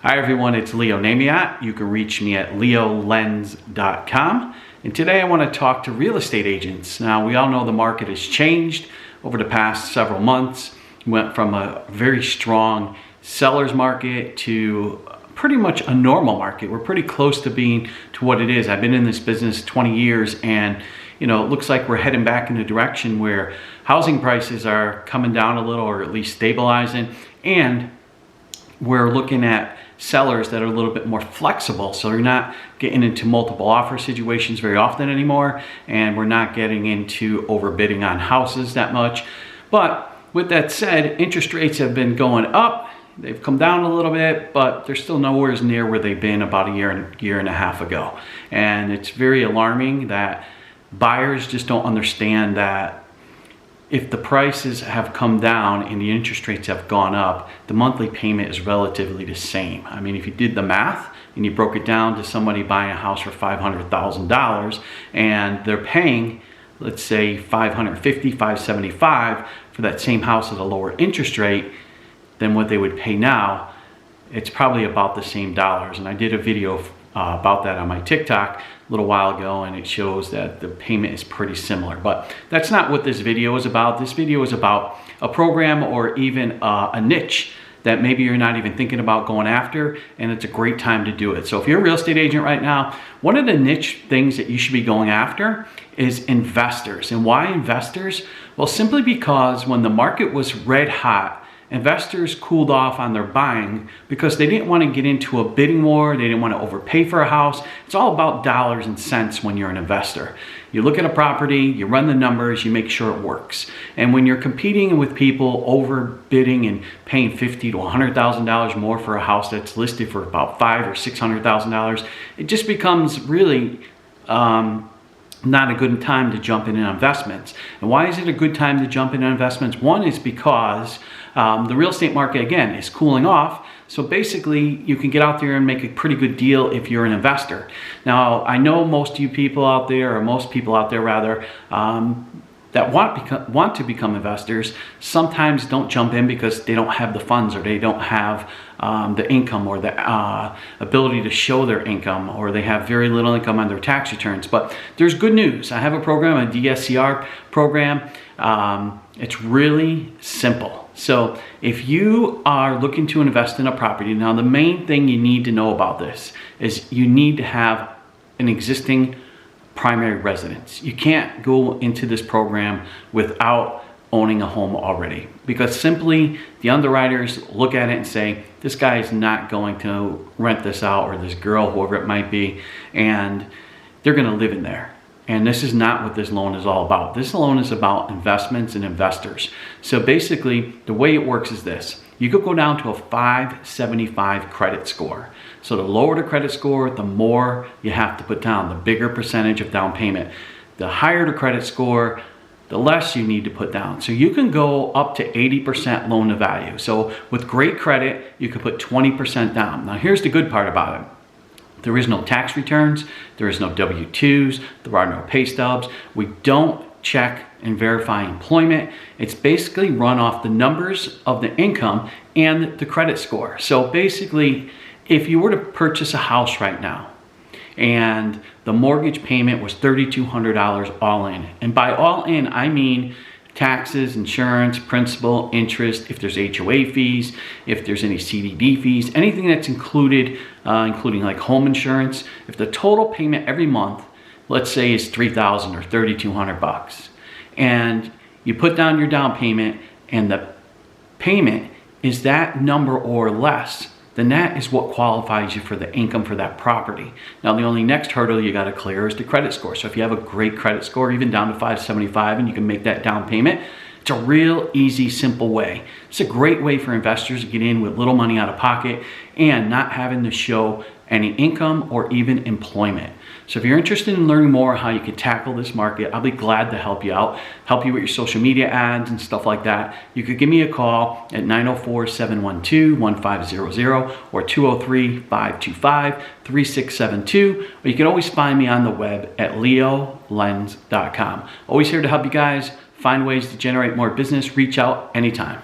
Hi everyone, it's Leo Namiot. You can reach me at leolens.com. And today I want to talk to real estate agents. Now, we all know the market has changed over the past several months. We went from a very strong seller's market to pretty much a normal market. We're pretty close to being to what it is. I've been in this business 20 years and it looks like we're heading back in a direction where housing prices are coming down a little, or at least stabilizing, and we're looking at sellers that are a little bit more flexible, so you're not getting into multiple offer situations very often anymore, and we're not getting into overbidding on houses that much. But with that said, interest rates have been going up. They've come down a little bit, but they're still nowhere near where they've been about a year and a half ago. And it's very alarming that buyers just don't understand that if the prices have come down and the interest rates have gone up, the monthly payment is relatively the same. I mean, if you did the math and you broke it down to somebody buying a house for $500,000 and they're paying, let's say $550, $575 for that same house at a lower interest rate than what they would pay now, it's probably about the same dollars. And I did a video about that on my TikTok a little while ago, and it shows that the payment is pretty similar. But that's not what this video is about. This video is about a program or even a niche that maybe you're not even thinking about going after, and it's a great time to do it. So if you're a real estate agent right now, one of the niche things that you should be going after is investors. And why investors? Well, simply because when the market was red hot, investors cooled off on their buying because they didn't want to get into a bidding war. They didn't want to overpay for a house. It's all about dollars and cents when you're an investor. You look at a property, you run the numbers, you make sure it works. And when you're competing with people overbidding and paying $50,000 to $100,000 more for a house that's listed for about $500,000 or $600,000, it just becomes really not a good time to jump into investments. And why is it a good time to jump into investments? One is because the real estate market, again, is cooling off. So basically, you can get out there and make a pretty good deal if you're an investor. Now, I know most of you people out there, or most people out there rather, that want to become investors sometimes don't jump in because they don't have the funds, or they don't have the income, or the ability to show their income, or they have very little income on their tax returns. But there's good news. I have a program, a DSCR program. It's really simple. So if you are looking to invest in a property, now the main thing you need to know about this is you need to have an existing primary residence. You can't go into this program without owning a home already, because simply the underwriters look at it and say, this guy is not going to rent this out, or this girl, whoever it might be, and they're going to live in there. And this is not what this loan is all about. This loan is about investments and investors. So basically, the way it works is this. You could go down to a 575 credit score. So the lower the credit score, the more you have to put down, the bigger percentage of down payment. The higher the credit score, the less you need to put down. So you can go up to 80% loan to value. So with great credit, you can put 20% down. Now here's the good part about it. There is no tax returns, there is no W-2s, there are no pay stubs. We don't check and verify employment. It's basically run off the numbers of the income and the credit score. So basically, if you were to purchase a house right now and the mortgage payment was $3,200 all in, and by all in, I mean taxes, insurance, principal, interest, if there's HOA fees, if there's any CDD fees, anything that's included, including like home insurance. If the total payment every month, let's say, is $3,000 or $3,200, and you put down your down payment and the payment is that number or less, then that is what qualifies you for the income for that property. Now, the only next hurdle you got to clear is the credit score. So if you have a great credit score, even down to 575, and you can make that down payment, it's a real easy, simple way. It's a great way for investors to get in with little money out of pocket and not having to show any income or even employment. So if you're interested in learning more how you can tackle this market, I'll be glad to help you out, help you with your social media ads and stuff like that. You could give me a call at 904-712-1500 or 203-525-3672, or you can always find me on the web at leolens.com. Always here to help you guys find ways to generate more business. Reach out anytime.